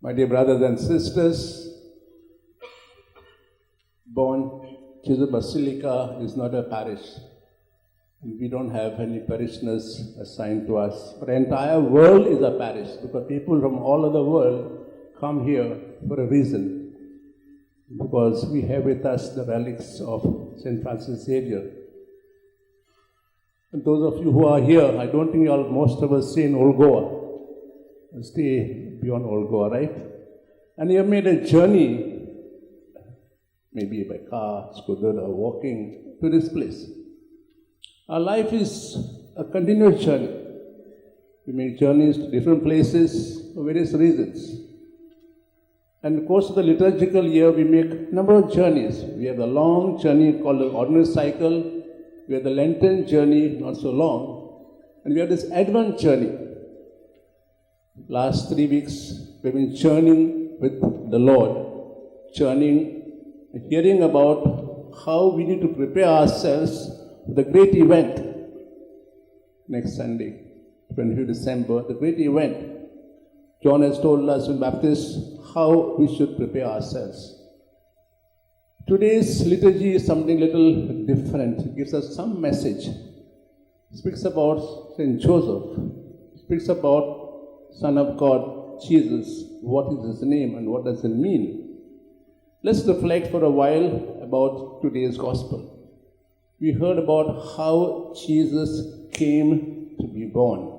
My dear brothers and sisters, born Jesus Basilica is not a parish. We don't have any parishioners assigned to us. But the entire world is a parish because people from all over the world come here for a reason. Because we have with us the relics of St. Francis Xavier. And those of you who are here, I don't think most of us stay in Old Goa. Stay beyond Old Goa, right? And you have made a journey, maybe by car, scooter, or walking to this place. Our life is a continuous journey. We make journeys to different places for various reasons. And in the course of the liturgical year, we make a number of journeys. We have the long journey called the ordinary cycle. We have the Lenten journey, not so long. And we have this Advent journey. Last 3 weeks, we've been journeying with the Lord. Journeying, hearing about how we need to prepare ourselves for the great event. Next Sunday, 25th December, the great event. John has told us in baptism how we should prepare ourselves. Today's liturgy is something little different. It gives us some message. It speaks about St. Joseph. It speaks about Son of God, Jesus. What is his name and what does it mean? Let's reflect for a while about today's gospel. We heard about how Jesus came to be born.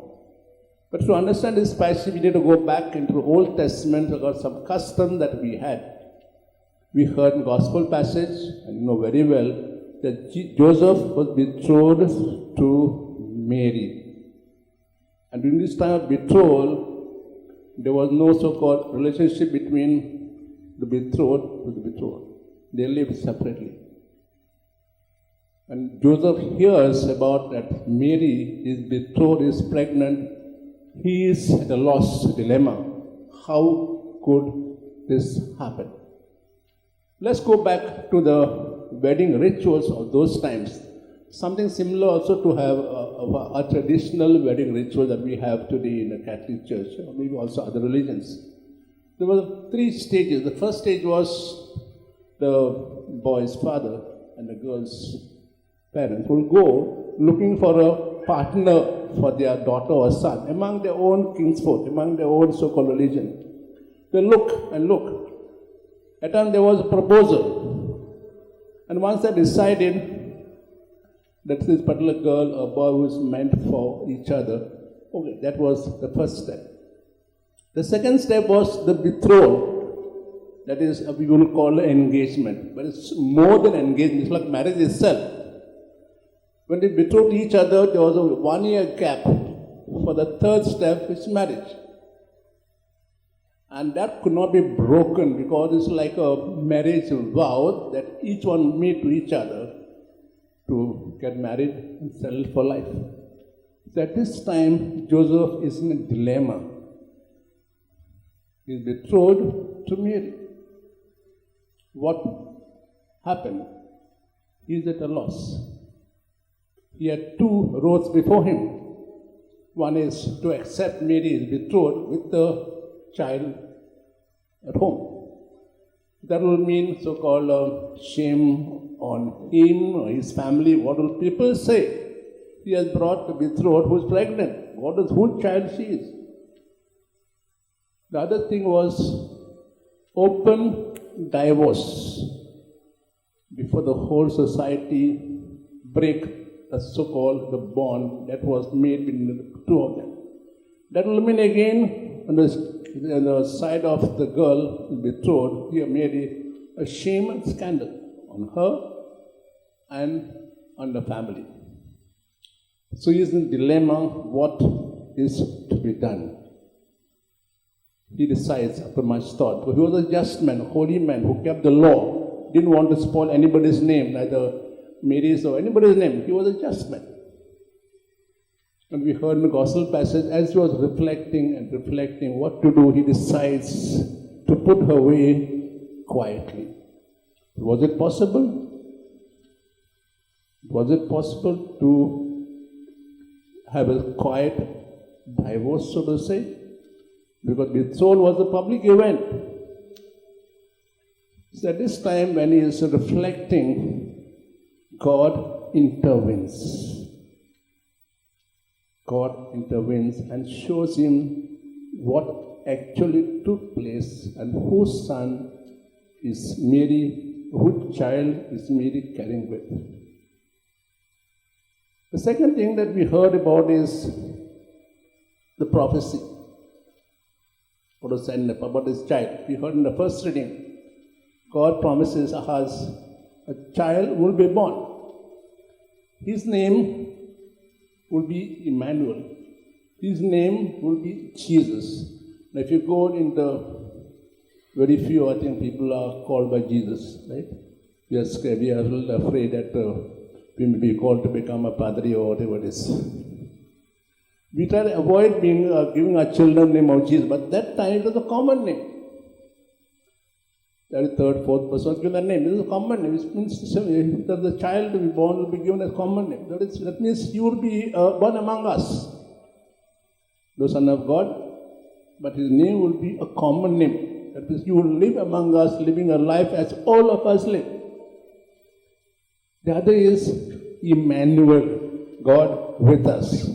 But to understand this passage, we need to go back into the Old Testament about some custom that we had. We heard in the Gospel passage, and you know very well, that Joseph was betrothed to Mary. And during this time of betrothal, there was no so-called relationship between the betrothed to the betrothed. They lived separately. And Joseph hears about that Mary, his betrothed, is pregnant. He is at a lost dilemma. How could this happen? Let's go back to the wedding rituals of those times. Something similar also to have a traditional wedding ritual that we have today in the Catholic Church, or maybe also other religions. There were 3 stages. The first stage was the boy's father and the girl's parents will go looking for a partner for their daughter or son among their own kinsfolk, among their own so-called religion. They look and look. At times there was a proposal. And once they decided that this particular girl or boy was meant for each other, okay, that was the first step. The second step was the betrothal. That is, we will call it engagement. But it's more than engagement. It's like marriage itself. When they betrothed each other, there was a 1-year gap for the third step, which is marriage. And that could not be broken because it's like a marriage vow that each one made to each other to get married and settle for life. So at this time, Joseph is in a dilemma. He is betrothed to Mary. What happened? He is at a loss. He had 2 roads before him. One is to accept Mary's betrothed with the child at home. That will mean so-called shame on him or his family. What will people say? He has brought the betrothed who is pregnant. Whose child she is? The other thing was open divorce before the whole society break the so-called the bond that was made between the 2 of them. That will mean again on the side of the girl betrothed, here Mary, a shame and scandal on her and on the family. So he is in a dilemma, what is to be done? He decides after much thought. He was a just man, a holy man who kept the law, didn't want to spoil anybody's name, neither Mary's or anybody's name. He was a just man. And we heard in the Gospel passage, as he was reflecting what to do, he decides to put her away quietly. Was it possible? Was it possible to have a quiet divorce, so to say? because the soul was a public event. So at this time when he is reflecting, God intervenes. God intervenes and shows him what actually took place and whose son is Mary, whose child is Mary carrying with. The second thing that we heard about is the prophecy. What was said about this child? We heard in the first reading, God promises us a child will be born. His name will be Emmanuel. His name will be Jesus. Now, if you go into very few, I think, people are called by Jesus, right? We are a little afraid that we may be called to become a padre or whatever it is. We try to avoid giving our children the name of Jesus, but that time it was a common name. Every third, fourth person was given a name. This is a common name. It means that the child to be born will be given a common name. That means you will be born among us, the Son of God, but his name will be a common name. That means you will live among us, living a life as all of us live. The other is Emmanuel, God with us.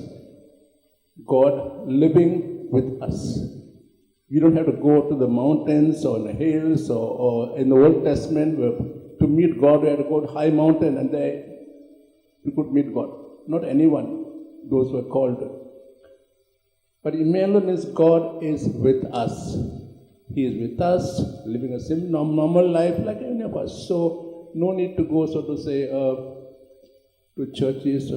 God living with us. We don't have to go to the mountains or the hills or in the Old Testament where to meet God we had to go to high mountain and there we could meet God. Not anyone, those who are called. But Emmanuel means God is with us. He is with us, living a simple, normal life like any of us. So no need to go, so to say, to churches.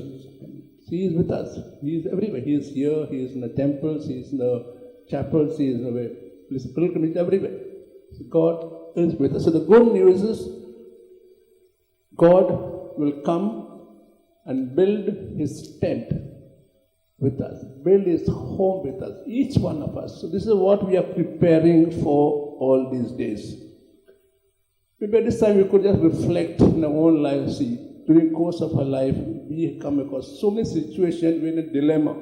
He is with us. He is everywhere. He is here. He is in the temples. He is in the chapels. He is in the pilgrimage everywhere. So God is with us. So the good news is God will come and build his tent with us, build his home with us, each one of us. So this is what we are preparing for all these days. Maybe at this time we could just reflect in our own life. See, during the course of our life, we come across so many situations, we're in a dilemma.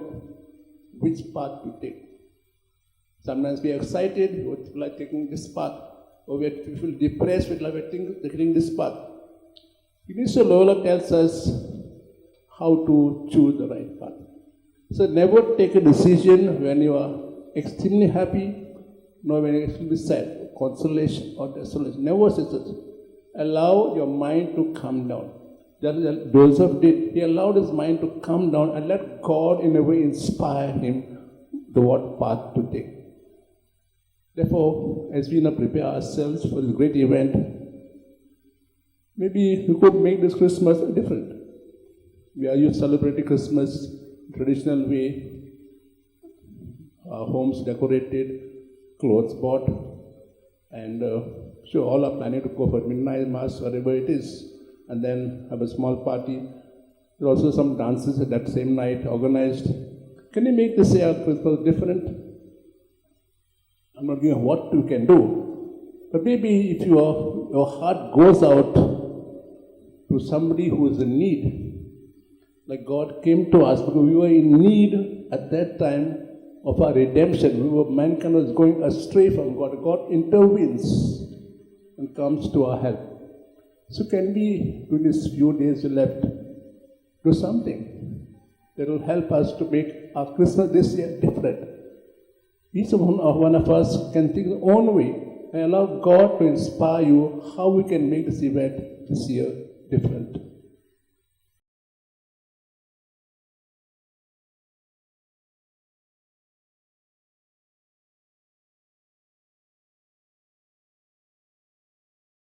Which path to take? Sometimes we are excited, we feel like taking this path, or we feel depressed, we feel like taking this path. UNESCO Loyola tells us how to choose the right path. So never take a decision when you are extremely happy, nor when you are extremely sad, consolation or desolation. Never say such. Allow your mind to calm down. Just as Joseph did, he allowed his mind to calm down and let God in a way inspire him to what path to take. Therefore, as we now prepare ourselves for this great event, maybe we could make this Christmas different. We are used to celebrating Christmas traditional way, our homes decorated, clothes bought, and sure, all are planning to go for midnight mass, whatever it is, and then have a small party. There are also some dances at that same night organized. Can you make this year Christmas different? I'm not giving what you can do, but maybe if your heart goes out to somebody who is in need, like God came to us because we were in need at that time of our redemption. Mankind was going astray from God. God intervenes and comes to our help. So can we, during these few days left, do something that will help us to make our Christmas this year different. Each one of us can think the own way and allow God to inspire you how we can make this event this year different.